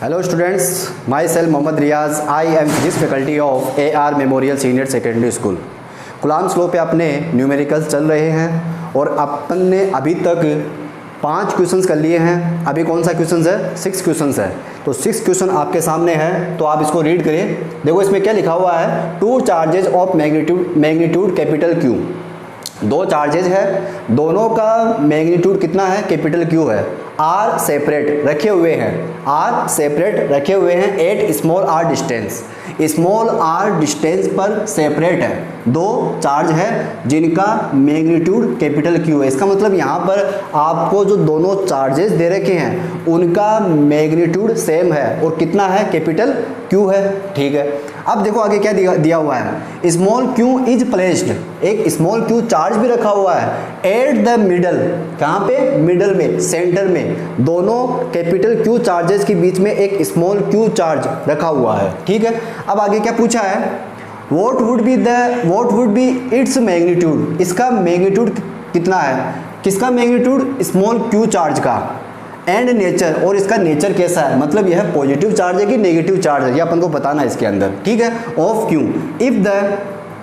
Hello students, myself Mohammad Riaz. I am physics faculty of AR Memorial Senior Secondary School. Ghulam slow पे अपने numericals चल रहे हैं और अपन ने अभी तक 5 क्वेश्चंस कर लिए हैं। अभी कौन सा क्वेश्चन है? 6 क्वेश्चंस है। तो 6 क्वेश्चन आपके सामने है, तो आप इसको रीड करें। देखो इसमें क्या लिखा हुआ है, 2 charges of magnitude capital Q. 2 charges है, दोनों का मैग्नीट्यूड कितना है? कैपिटल क्यू है। आर सेपरेट रखे हुए हैं, आर सेपरेट रखे हुए हैं at small R distance. Small R distance पर सेपरेट है। 2 चार्ज है जिनका मैग्नीट्यूड कैपिटल क्यू है। इसका मतलब यहाँ पर आपको जो दोनों चार्जेस दे रखे हैं उनका मैग्नीट्यूड सेम है और कितना है? कैपिटल क्यू है। ठीक है, अब देखो आगे क्या दिया हुआ है, स्मॉल क्यू इज प्लेस्ड। एक स्मॉल क्यू चार्ज भी रखा हुआ है एट द मिडल। कहाँ पे? मिडल में, सेंटर में। दोनों कैपिटल क्यू चार्जेस के बीच में एक स्मॉल क्यू चार्ज रखा हुआ है। ठीक है, अब आगे क्या पूछा है, what would be its magnitude. इसका मैग्नीट्यूड कितना है? किसका मैग्नीट्यूड? स्मॉल क्यू चार्ज का। एंड नेचर, और इसका नेचर कैसा है, मतलब यह पॉजिटिव चार्ज है कि नेगेटिव चार्ज है, ये अपन को बताना है इसके अंदर। ठीक है, of Q if the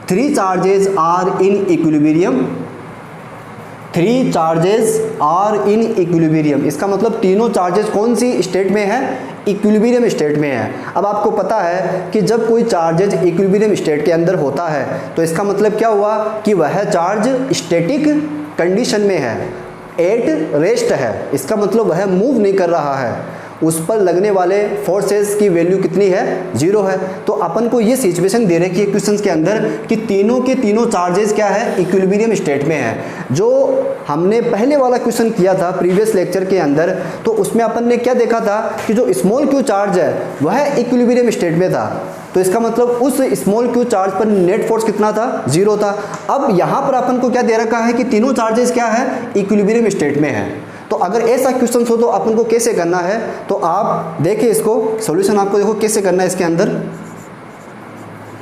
3 charges are in equilibrium. 3 charges are in equilibrium, इसका मतलब तीनों चार्जेस कौन सी स्टेट में है? इक्विलिब्रियम स्टेट में है। अब आपको पता है कि जब कोई चार्जेज इक्विलिब्रियम स्टेट के अंदर होता है तो इसका मतलब क्या हुआ कि वह चार्ज स्टैटिक कंडीशन में है, एट रेस्ट है। इसका मतलब वह मूव नहीं कर रहा है, उस पर लगने वाले फोर्सेस की वैल्यू कितनी है? 0 है। तो अपन को ये सिचुएशन दे रखी है क्वेश्चन के अंदर कि तीनों के तीनों चार्जेस क्या है? इक्विलिब्रियम स्टेट में है। जो हमने पहले वाला क्वेश्चन किया था प्रीवियस लेक्चर के अंदर, तो उसमें अपन ने क्या देखा था कि जो स्मॉल क्यू चार्ज है वह इक्विलिब्रियम स्टेट में था। तो इसका मतलब उस स्मॉल क्यू चार्ज पर नेट फोर्स कितना था? 0 था। अब यहाँ पर अपन को क्या दे रखा है कि तीनों चार्जेस क्या है? इक्विलिब्रियम स्टेट में है। तो अगर ऐसा क्वेश्चन हो तो अपन को कैसे करना है, तो आप देखिए इसको सॉल्यूशन आपको देखो कैसे करना है इसके अंदर।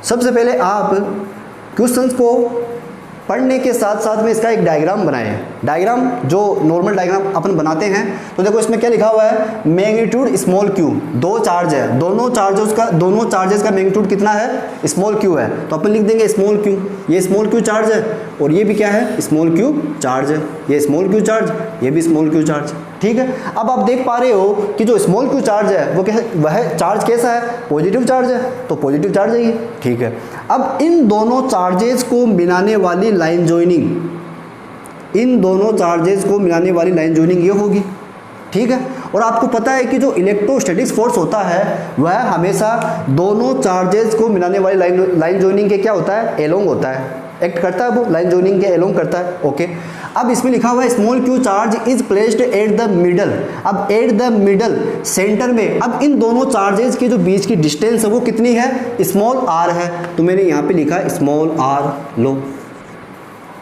सबसे पहले आप क्वेश्चंस को पढ़ने के साथ साथ में इसका एक डायग्राम बनाएं। डायग्राम जो नॉर्मल डायग्राम अपन बनाते हैं, तो देखो इसमें क्या लिखा हुआ है, मैग्नीट्यूड स्मॉल क्यू। 2 चार्ज है, दोनों चार्जेस का मैग्नीट्यूड कितना है? स्मॉल क्यू है। तो अपन लिख देंगे स्मॉल क्यू, ये स्मॉल क्यू चार्ज है और ये भी क्या है? स्मॉल क्यू चार्ज है। ये स्मॉल क्यू चार्ज, ये भी स्मॉल क्यू चार्ज। ठीक है, अब आप देख पा रहे हो कि जो स्मॉल क्यू चार्ज है वो वह चार्ज कैसा है? पॉजिटिव चार्ज है, तो पॉजिटिव चार्ज है ये। ठीक है, अब इन दोनों चार्जेस को मिलाने वाली लाइन ज्वाइनिंग, इन दोनों चार्जेस को मिलाने वाली लाइन ज्वाइनिंग ये होगी। ठीक है, और आपको पता है कि जो इलेक्ट्रोस्टैटिक्स फोर्स होता है वह हमेशा दोनों चार्जेस को मिलाने वाली लाइन ज्वाइनिंग के क्या होता है? एलोंग होता है, एक्ट करता है, वो लाइन ज्वाइनिंग के एलोंग करता है। ओके, अब इसमें लिखा हुआ है small Q charge is placed at the middle. अब एट द मिडल, सेंटर में। अब इन दोनों चार्जेस के जो बीच की डिस्टेंस है वो कितनी है? स्मॉल आर है। तो मैंने यहाँ पे लिखा स्मॉल आर लो।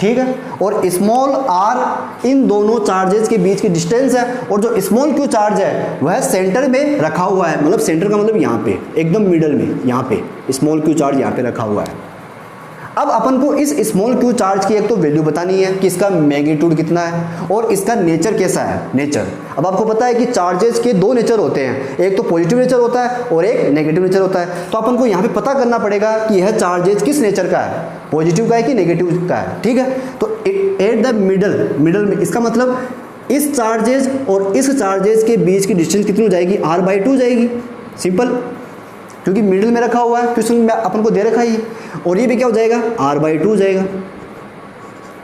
ठीक है, और स्मॉल आर इन दोनों चार्जेस के बीच की डिस्टेंस है, और जो स्मॉल क्यू चार्ज है वह सेंटर में रखा हुआ है। मतलब सेंटर का मतलब यहाँ पे एकदम मिडल में, यहाँ पे स्मॉल क्यू चार्ज यहाँ पे रखा हुआ है। अब अपन को इस स्मॉल क्यू चार्ज की एक तो वैल्यू बतानी है कि इसका मैग्नीट्यूड कितना है और इसका नेचर कैसा है? नेचर, अब आपको पता है कि चार्जेस के 2 नेचर होते हैं, एक तो पॉजिटिव नेचर होता है और एक नेगेटिव नेचर होता है। तो अपन को यहाँ पे पता करना पड़ेगा कि यह चार्जेस किस नेचर का है, पॉजिटिव का है कि नेगेटिव का है। ठीक है, तो एट द मिडल में, इसका मतलब इस चार्जेस और इस चार्जेस के बीच की डिस्टेंस कितनी हो जाएगी? r/2 जाएगी। सिंपल, क्योंकि मिडिल में रखा हुआ है, क्वेश्चन में अपन को दे रखा है, और ये भी क्या हो जाएगा? r/2 हो जाएगा।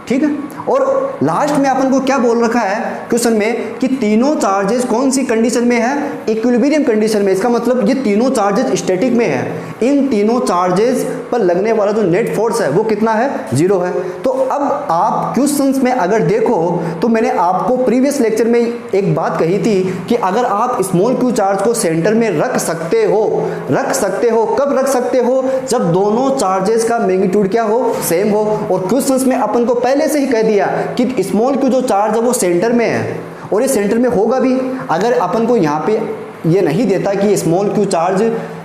ठीक है, और लास्ट में अपन को क्या बोल रखा है क्वेश्चन में कि तीनों चार्जेस कौन सी कंडीशन में है? इक्विलिब्रियम कंडीशन में। इसका मतलब ये तीनों चार्जेस स्टैटिक में है। इन तीनों चार्जेस पर लगने वाला जो नेट फोर्स है वो कितना है? 0 है। तो अब आप क्वेश्चंस में अगर देखो तो मैंने आपको प्रीवियस लेक्चर में एक बात कही थी कि अगर आप स्मॉल क्यू चार्ज को सेंटर में रख सकते हो। कब रख सकते हो? जब दोनों चार्जेस का मैग्नीट्यूड क्या हो? सेम हो। और क्वेश्चंस में अपन को पहले से ही कह दिया कि स्मॉल क्यू जो चार्ज है वो सेंटर में है, और ये सेंटर में होगा भी। अगर अपन को यहाँ पे ये नहीं देता कि स्मॉल क्यू चार्ज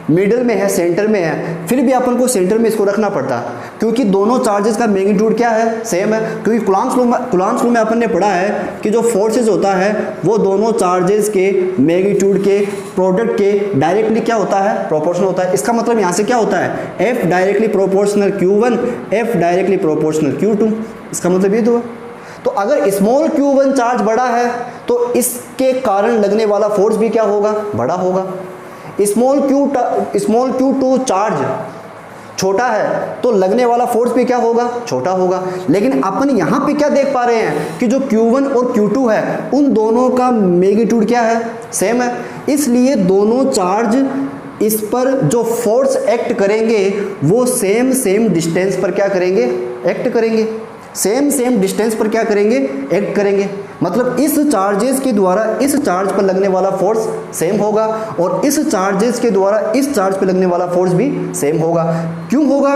मिडिल में है, सेंटर में है, फिर भी अपन को सेंटर में इसको रखना पड़ता, क्योंकि दोनों चार्जेस का मैग्नीट्यूड क्या है, सेम है। क्योंकि कूलॉम्स लॉ में अपन ने पढ़ा है कि जो फोर्सेस होता है वो दोनों चार्जेस के मैग्नीट्यूड के प्रोडक्ट के डायरेक्टली क्या होता है, प्रोपोर्शनल होता है। इसका मतलब यहाँ से क्या होता है, F directly proportional Q1, F directly proportional Q2। इसका मतलब ये तो, तो अगर स्मॉल Q1 चार्ज बड़ा है तो इसके कारण लगने वाला फोर्स भी क्या होगा, बड़ा होगा। स्मॉल Q2 चार्ज छोटा है तो लगने वाला फोर्स भी क्या होगा, छोटा होगा। लेकिन अपन यहाँ पे क्या देख पा रहे हैं कि जो Q1 और Q2 है उन दोनों का मैग्नीट्यूड क्या है, सेम है। इसलिए दोनों चार्ज इस पर जो फोर्स एक्ट करेंगे वो सेम डिस्टेंस पर क्या करेंगे, एक्ट करेंगे। सेम डिस्टेंस पर क्या करेंगे, एक्ट करेंगे। मतलब इस चार्जेस के द्वारा इस चार्ज पर लगने वाला फोर्स सेम होगा और इस चार्जेस के द्वारा इस चार्ज पर लगने वाला फोर्स भी सेम होगा। क्यों होगा,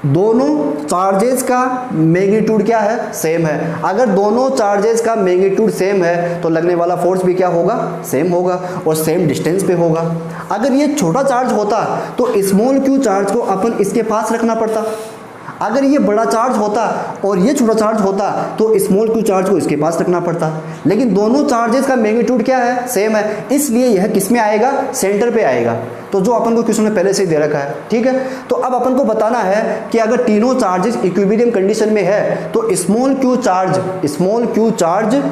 दोनों चार्जेस का मैग्नीट्यूड क्या है, सेम है। अगर दोनों चार्जेस का मैग्नीट्यूड सेम है तो लगने वाला फोर्स भी क्या होगा, सेम होगा और सेम डिस्टेंस पे होगा। अगर ये छोटा चार्ज होता तो स्मॉल Q चार्ज को अपन इसके पास रखना पड़ता, अगर ये बड़ा चार्ज होता और ये छोटा चार्ज होता तो स्मॉल Q चार्ज को इसके पास रखना पड़ता। लेकिन दोनों चार्जेस का मैग्नीट्यूड क्या है, सेम है, इसलिए यह किस में आएगा, सेंटर पे आएगा। तो जो अपन को क्वेश्चन में पहले से ही दे रखा है, ठीक है। तो अब अपन को बताना है कि अगर तीनों चार्जेस इक्विलिब्रियम कंडीशन में है तो स्मॉल Q चार्ज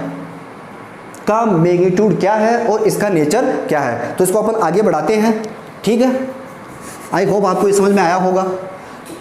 का मैग्नीट्यूड क्या है और इसका नेचर क्या है। तो इसको अपन आगे बढ़ाते हैं, ठीक है। आई होप आपको ये समझ में आया होगा,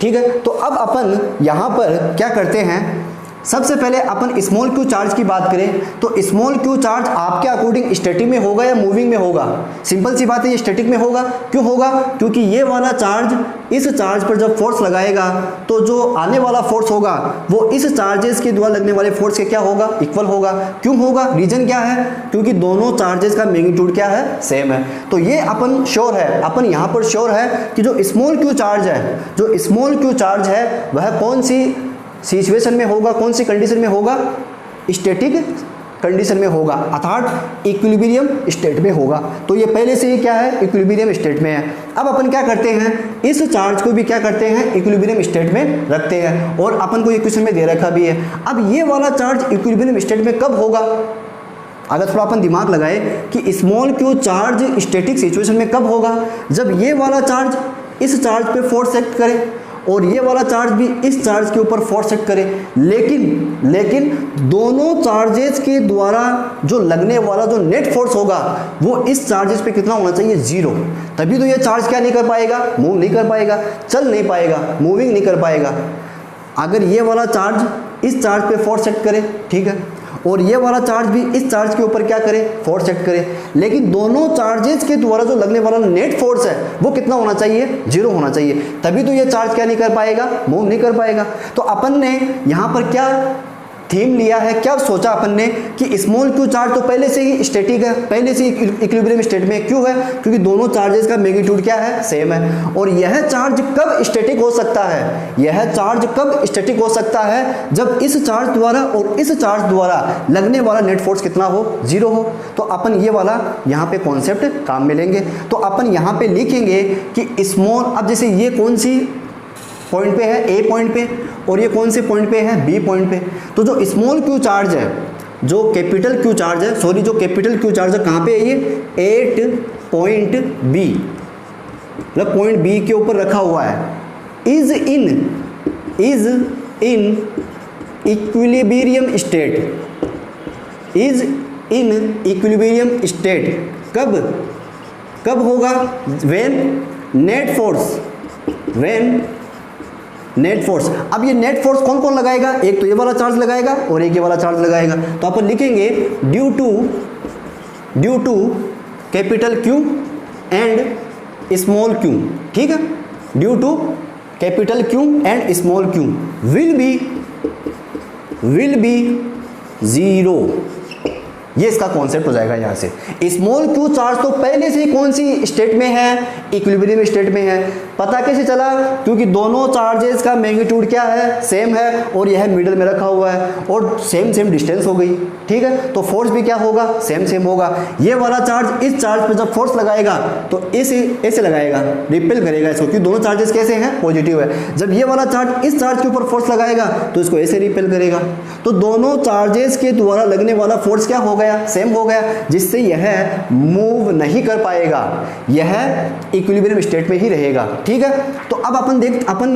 ठीक है। तो अब अपन यहाँ पर क्या करते हैं, सबसे पहले अपन स्मॉल Q चार्ज की बात करें तो स्मॉल Q चार्ज आपके अकॉर्डिंग स्टैटिक में होगा या मूविंग में होगा। सिंपल सी बात है, ये स्टैटिक में होगा। क्यों होगा, क्योंकि ये वाला चार्ज इस चार्ज पर जब फोर्स लगाएगा तो जो आने वाला फोर्स होगा वो इस चार्जेस के द्वारा लगने वाले फोर्स के क्या होगा, इक्वल होगा। क्यों होगा, रीजन क्या है, क्योंकि दोनों चार्जेस का मैग्नीट्यूड क्या है, सेम है। तो ये अपन श्योर है, अपन यहाँ पर श्योर है कि जो स्मॉल Q चार्ज है वह कौन सी सिचुएशन में होगा, कौन सी कंडीशन में होगा, स्टैटिक कंडीशन में होगा, अर्थात इक्विलिब्रियम स्टेट में होगा। तो ये पहले से ही क्या है, इक्विलिब्रियम स्टेट में है। अब अपन क्या करते हैं, इस चार्ज को भी क्या करते हैं, इक्विलिब्रियम स्टेट में रखते हैं और अपन को ये क्वेश्चन में दे रखा भी है। अब ये वाला चार्ज इक्विलिब्रियम स्टेट में कब होगा, अगर थोड़ा अपन दिमाग लगाए कि small Q charge static situation में कब होगा, जब ये वाला चार्ज इस चार्ज पे फोर्स एक्ट करे और ये वाला चार्ज भी इस चार्ज के ऊपर फोर्स एक्ट करे। लेकिन दोनों चार्जेस के द्वारा जो लगने वाला जो नेट फोर्स होगा वो इस चार्जेस पे कितना होना चाहिए, 0। तभी तो ये चार्ज क्या नहीं कर पाएगा, मूव नहीं कर पाएगा, चल नहीं पाएगा, मूविंग नहीं कर पाएगा। अगर ये वाला चार्ज इस चार्ज पे फोर्स एक्ट करे, ठीक है, और ये वाला चार्ज भी इस चार्ज के ऊपर क्या करे, फोर्स एक्ट करे, लेकिन दोनों चार्जेस के द्वारा जो लगने वाला नेट फोर्स है वो कितना होना चाहिए, 0 होना चाहिए। तभी तो ये चार्ज क्या नहीं कर पाएगा, मूव नहीं कर पाएगा। तो अपन ने यहाँ पर क्या थीम लिया है, क्या सोचा अपन ने कि स्मॉल Q चार्ज तो पहले से ही स्टैटिक है, पहले से ही इक्विलिब्रियम स्टेट में। क्यों है, क्योंकि दोनों चार्जेस का मैग्नीट्यूड क्या है, सेम है। और यह चार्ज कब स्टैटिक हो सकता है, यह चार्ज कब स्टैटिक हो सकता है, जब इस चार्ज द्वारा और इस चार्ज द्वारा लगने वाला नेट फोर्स कितना हो, 0 हो। तो अपन ये वाला यहाँ पे कॉन्सेप्ट काम में लेंगे। तो अपन यहाँ पे लिखेंगे कि स्मॉल, अब जैसे ये कौन सी पॉइंट पे है, A पॉइंट पे, और ये कौन से पॉइंट पे है, B पॉइंट पे। तो जो स्मॉल Q चार्ज है, जो कैपिटल Q चार्ज है, जो कैपिटल Q चार्ज है कहाँ पे है, ये 8 पॉइंट B, मतलब पॉइंट B के ऊपर रखा हुआ है। Is in equilibrium state, is in equilibrium state कब होगा, व्हेन नेट फोर्स। अब ये नेट फोर्स कौन कौन लगाएगा, एक तो ये वाला चार्ज लगाएगा और एक ये वाला चार्ज लगाएगा। तो अपन लिखेंगे due to capital Q and small Q, ठीक है, due to capital Q and small Q will be 0। ये इसका कॉन्सेप्ट हो जाएगा यहाँ से। स्मॉल Q चार्ज तो पहले से कौन सी स्टेट में है, इक्विलिब्रियम स्टेट में है। पता कैसे चला? क्योंकि दोनों चार्जेस का मैग्नीट्यूड क्या है, सेम है, और यह मिडिल में रखा हुआ है और सेम सेम डिस्टेंस हो गई। ठीक है, तो फोर्स भी क्या होगा, सेम सेम होगा। ये वाला चार्ज इस चार्ज पे जब फोर्स लगाएगा तो ऐसे लगाएगा, रिपेल करेगा इसको, क्योंकि दोनों चार्जेस कैसे हैं, पॉजिटिव है। जब ये वाला चार्ज इस चार्ज के ऊपर फोर्स लगाएगा तो इसको ऐसे रिपेल करेगा। तो दोनों चार्जेस के द्वारा लगने वाला फोर्स क्या हो गया, सेम हो गया, जिससे यह मूव नहीं कर पाएगा, यह इक्विलिब्रियम स्टेट में ही रहेगा। ठीक है, तो अब अपन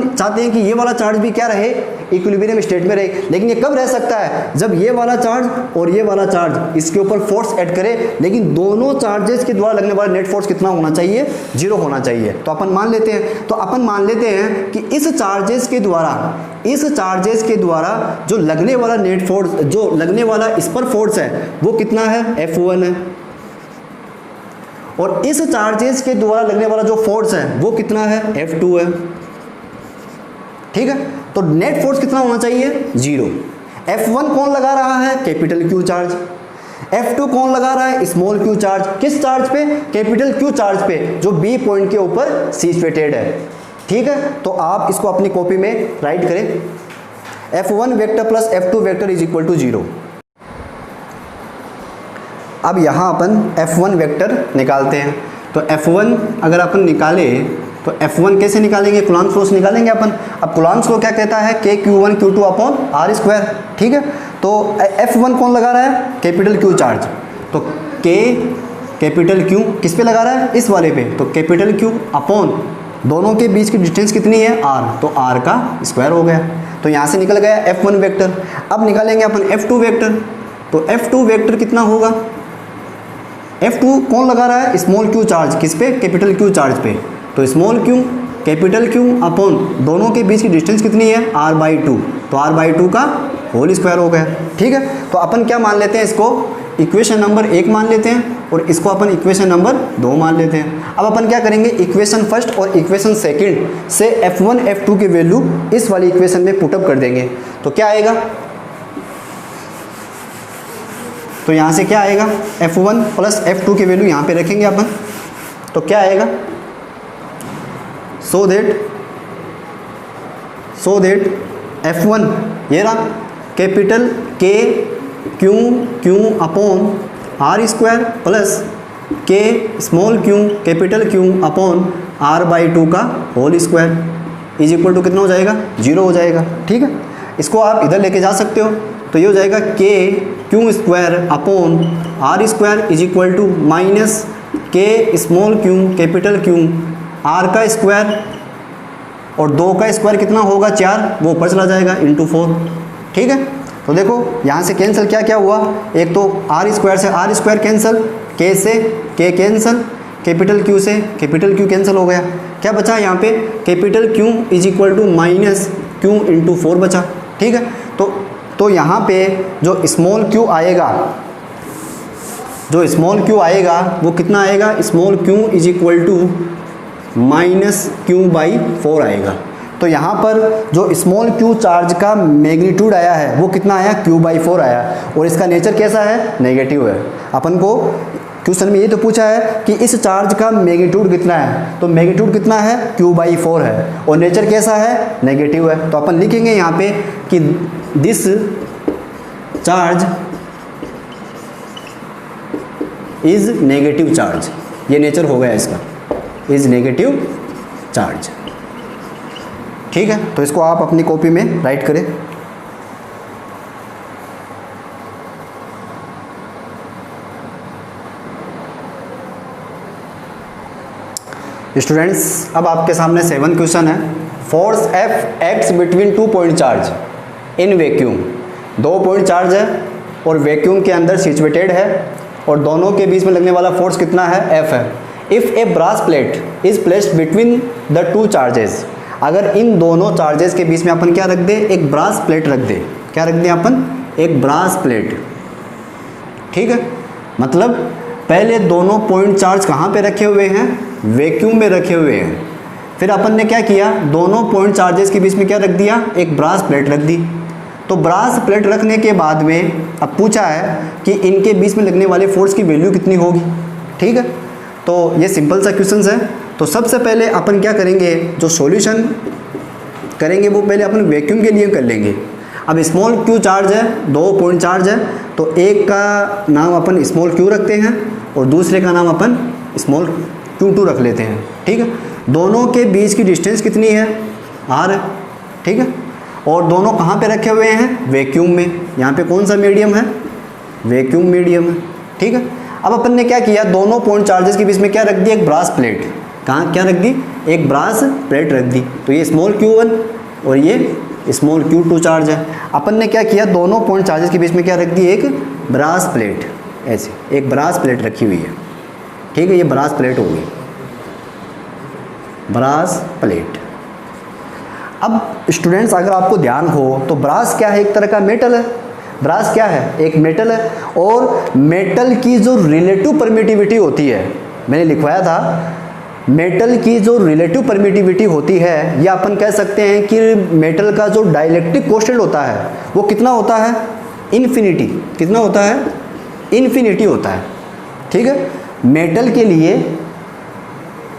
चाहते हैं कि ये वाला चार्ज भी क्या रहे, इक्विलिब्रियम स्टेट में रहे। लेकिन ये कब रह सकता है, जब ये वाला चार्ज और ये वाला चार्ज इसके ऊपर फोर्स ऐड करे, लेकिन दोनों चार्जेस के द्वारा लगने वाला नेट फोर्स कितना होना चाहिए, 0 होना चाहिए। तो अपन मान लेते हैं कि इस चार्जेस के द्वारा जो लगने वाला नेट फोर्स, जो लगने वाला इस पर फोर्स है वो कितना है, F1 है, और इस चार्जेस के द्वारा लगने वाला जो फोर्स है वो कितना है, F2 है। ठीक है, तो नेट फोर्स कितना होना चाहिए, 0। F1 कौन लगा रहा है, कैपिटल Q चार्ज। F2 कौन लगा रहा है, स्मॉल q चार्ज। किस चार्ज पे, कैपिटल Q चार्ज पे, जो B पॉइंट के ऊपर सिचुएटेड है। ठीक है, तो आप इसको अपनी कॉपी में राइट करें, F1 vector plus F2 vector is equal to 0। अब यहाँ अपन F1 वेक्टर निकालते हैं। तो F1 अगर अपन निकाले तो F1 कैसे निकालेंगे, कूलॉम्स लॉ से निकालेंगे अपन। अब कूलॉम्स लॉ क्या कहता है, KQ1 Q2 upon R square. ठीक है, तो F1 कौन लगा रहा है, कैपिटल Q चार्ज। तो K कैपिटल Q किस पे लगा रहा है, इस वाले पे, तो कैपिटल Q अपॉन दोनों के बीच की डिस्टेंस कितनी है, R, तो R का स्क्वायर हो गया। तो यहाँ से निकल गया F1 वेक्टर। अब निकालेंगे अपन F2 वेक्टर। तो F2 वेक्टर कितना होगा, F2 कौन लगा रहा है, स्मॉल q चार्ज, किस पे, कैपिटल Q चार्ज पे। तो small q capital Q upon दोनों के बीच की डिस्टेंस कितनी है, R/2, तो R/2 का होल स्क्वायर हो गया। ठीक है, तो अपन क्या मान लेते हैं, इसको इक्वेशन नंबर 1 मान लेते हैं और इसको अपन इक्वेशन नंबर 2 मान लेते हैं। अब अपन क्या करेंगे, इक्वेशन फर्स्ट और इक्वेशन सेकंड से F1 F2 की वैल्यू इस वाली इक्वेशन में पुटअप कर देंगे। तो क्या आएगा, तो यहाँ से क्या आएगा, F1 प्लस F2 की वैल्यू यहाँ पे रखेंगे अपन। तो क्या आएगा, सो दैट F1 ये रहा, capital Q upon R square plus K small q capital Q upon R/2 का whole square is equal to कितना हो जाएगा, 0 हो जाएगा। ठीक है, इसको आप इधर लेके जा सकते हो, तो ये हो जाएगा KQ square upon R square is equal to minus K small q capital Q R का स्क्वायर और 2 का स्क्वायर कितना होगा, 4, वो ऊपर चला जाएगा इंटू 4। ठीक है, तो देखो यहाँ से कैंसिल क्या क्या हुआ, एक तो R स्क्वायर से R स्क्वायर कैंसिल, K से K कैंसिल, कैपिटल Q से कैपिटल Q कैंसिल हो गया। क्या बचा यहाँ पे, capital Q is equal to minus Q into 4 बचा। ठीक है, तो यहाँ पे जो स्मॉल q आएगा, वो कितना आएगा, small q is equal to minus Q/4 आएगा। तो यहाँ पर जो स्मॉल q चार्ज का मैग्नीट्यूड आया है वो कितना आया, Q/4 आया, और इसका नेचर कैसा है, नेगेटिव है। अपन को क्वेश्चन में ये तो पूछा है कि इस चार्ज का मैग्नीट्यूड कितना है, तो मैग्नीट्यूड कितना है, Q/4 है, और नेचर कैसा है, नेगेटिव है। तो अपन लिखेंगे यहाँ पे कि this charge is negative charge, ये नेचर हो गया इसका, इज नेगेटिव चार्ज। ठीक है, तो इसको आप अपनी कॉपी में राइट करें। स्टूडेंट्स, अब आपके सामने 7 क्वेश्चन है। Force F acts between 2 point charge in vacuum. 2 point charge है और वैक्यूम के अंदर सिचुएटेड है, और दोनों के बीच में लगने वाला फोर्स कितना है, F है। If a brass plate is placed between the 2 charges, अगर इन दोनों चार्जेस के बीच में अपन क्या रख दे, एक ब्रास प्लेट रख दे। क्या रख दें अपन, एक ब्रास प्लेट। ठीक है, मतलब पहले दोनों पॉइंट चार्ज कहाँ पे रखे हुए हैं, वैक्यूम में रखे हुए हैं। फिर अपन ने क्या किया, दोनों पॉइंट चार्जेस के बीच में क्या रख दिया, एक ब्रास प्लेट रख दी। तो ब्रास प्लेट रखने के बाद में अब पूछा है कि इनके बीच में लगने वाले फोर्स की वैल्यू कितनी होगी। ठीक है, तो ये सिंपल सा क्वेश्चन है। तो सबसे पहले अपन क्या करेंगे, जो सॉल्यूशन करेंगे वो पहले अपन वैक्यूम के लिए कर लेंगे। अब स्मॉल क्यू चार्ज है, 2 पॉइंट चार्ज है, तो एक का नाम अपन स्मॉल क्यू रखते हैं और दूसरे का नाम अपन स्मॉल Q2 रख लेते हैं, ठीक है। दोनों के बीच की डिस्टेंस कितनी है, r, ठीक है। और दोनों कहाँ पे रखे हुए हैं, वैक्यूम में। यहाँ पे कौन सा मीडियम है, वैक्यूम मीडियम है, ठीक है। अब अपन ने क्या किया, दोनों पॉइंट चार्जेस के बीच में क्या रख दी, एक ब्रास प्लेट। कहाँ क्या रख दी, एक ब्रास प्लेट रख दी। तो ये स्मॉल Q1 और ये स्मॉल Q2 चार्ज है। अपन ने क्या किया, दोनों पॉइंट चार्जेस के बीच में क्या रख दी, एक ब्रास प्लेट, ऐसे एक ब्रास प्लेट रखी हुई है, ठीक है। ये ब्रास प्लेट हो गई, ब्रास प्लेट। अब स्टूडेंट्स अगर आपको ध्यान हो तो ब्रास क्या है, एक तरह का मेटल है। ब्रास क्या है, एक मेटल है। और मेटल की जो रिलेटिव परमिटिविटी होती है, मैंने लिखवाया था, मेटल की जो रिलेटिव परमिटिविटी होती है, या अपन कह सकते हैं कि मेटल का जो डाइलेक्ट्रिक कोएफिशिएंट होता है वो कितना होता है, इन्फिनिटी। कितना होता है, इन्फिनिटी होता है, ठीक है। मेटल के लिए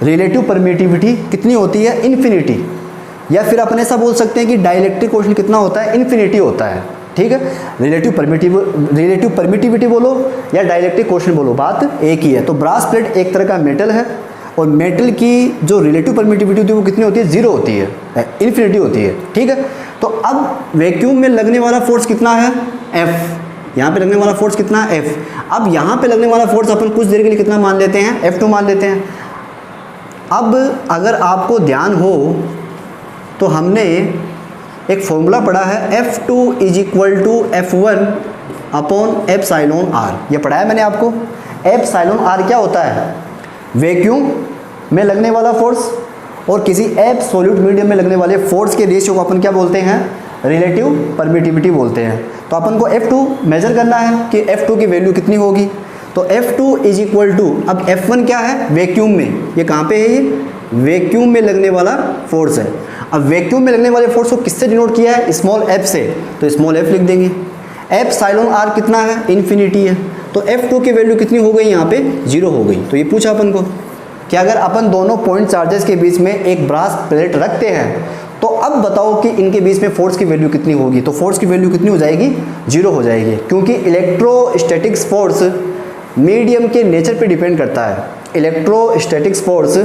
रिलेटिव परमिटिविटी कितनी होती है, इन्फिनिटी। या फिर अपन ऐसा बोल सकते हैं कि डाइलेक्ट्रिक कोएफिशिएंट कितना होता है, इन्फिनिटी होता है, ठीक है। रिलेटिव परमिटिविटी बोलो या डाइलेक्ट्रिक कोएफिशिएंट बोलो, बात एक ही है। तो ब्रास प्लेट एक तरह का मेटल है और मेटल की जो रिलेटिव परमिटिविटी होती है वो कितनी होती है, 0 होती है, इन्फिनिटी होती है, ठीक है। तो अब वैक्यूम में लगने वाला फोर्स कितना है, F। यहाँ पे लगने वाला फोर्स कितना है, F। अब यहाँ पे लगने वाला फोर्स अपन कुछ देर के लिए कितना मान लेते हैं, F2 मान लेते हैं। अब अगर आपको ध्यान हो तो हमने एक फॉर्मूला पढ़ा है, F2 is equal to F1 upon epsilon R। ये पढ़ा है मैंने आपको। एप्सिलॉन R क्या होता है, वैक्यूम में लगने वाला फोर्स और किसी एब्सोल्यूट मीडियम में लगने वाले फोर्स के रेशियो को अपन क्या बोलते हैं, रिलेटिव परमिटिविटी बोलते हैं। तो अपन को F2 मेजर करना है कि F2 की वैल्यू कितनी होगी। तो F2 इज इक्वल टू, अब F1 क्या है, वैक्यूम में, ये कहाँ पे है, ये वैक्यूम में लगने वाला फोर्स है। अब वैक्यूम में लगने वाले फोर्स को किससे डिनोट किया है, स्मॉल f से, तो स्मॉल f लिख देंगे। एप्सिलॉन R कितना है, इन्फिनिटी है। तो F2 की वैल्यू कितनी हो गई, यहाँ पे 0 हो गई। तो ये पूछा अपन को कि अगर अपन दोनों पॉइंट चार्जेस के बीच में एक ब्रास प्लेट रखते हैं तो अब बताओ कि इनके बीच में फोर्स की वैल्यू कितनी होगी। तो फोर्स की वैल्यू कितनी हो जाएगी, 0 हो जाएगी, क्योंकि इलेक्ट्रोस्टैटिक्स फोर्स मीडियम के नेचर पे डिपेंड करता है। इलेक्ट्रोस्टैटिक्स फोर्स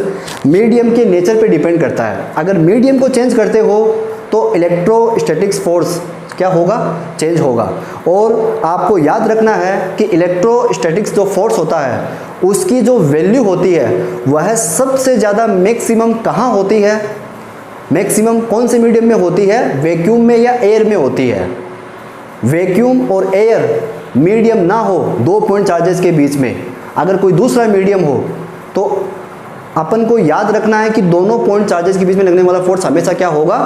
मीडियम के नेचर पे डिपेंड करता है। अगर मीडियम को चेंज करते हो तो इलेक्ट्रोस्टैटिक्स फोर्स क्या होगा, चेंज होगा। और आपको याद रखना है कि इलेक्ट्रोस्टैटिक्स जो फोर्स होता है उसकी जो वैल्यू होती है वह सबसे ज़्यादा मैक्सिमम कहाँ होती है, मैक्सिमम कौन से मीडियम में होती है, वैक्यूम में या एयर में होती है। वैक्यूम और एयर मीडियम ना हो, 2 पॉइंट चार्जेस के बीच में अगर कोई दूसरा मीडियम हो तो अपन को याद रखना है कि दोनों पॉइंट चार्जेस के बीच में लगने वाला फोर्स हमेशा क्या होगा,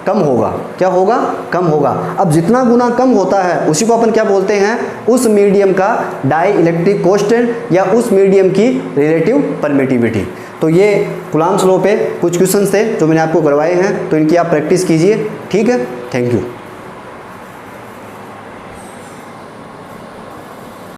कम होगा। क्या होगा, कम होगा। अब जितना गुना कम होता है उसी को अपन क्या बोलते हैं, उस मीडियम का डाई इलेक्ट्रिक कोएफिशिएंट या उस मीडियम की रिलेटिव परमिटिविटी। तो ये कूलॉम्स लॉ पे कुछ क्वेश्चन थे जो मैंने आपको करवाए हैं, तो इनकी आप प्रैक्टिस कीजिए, ठीक है। Thank you.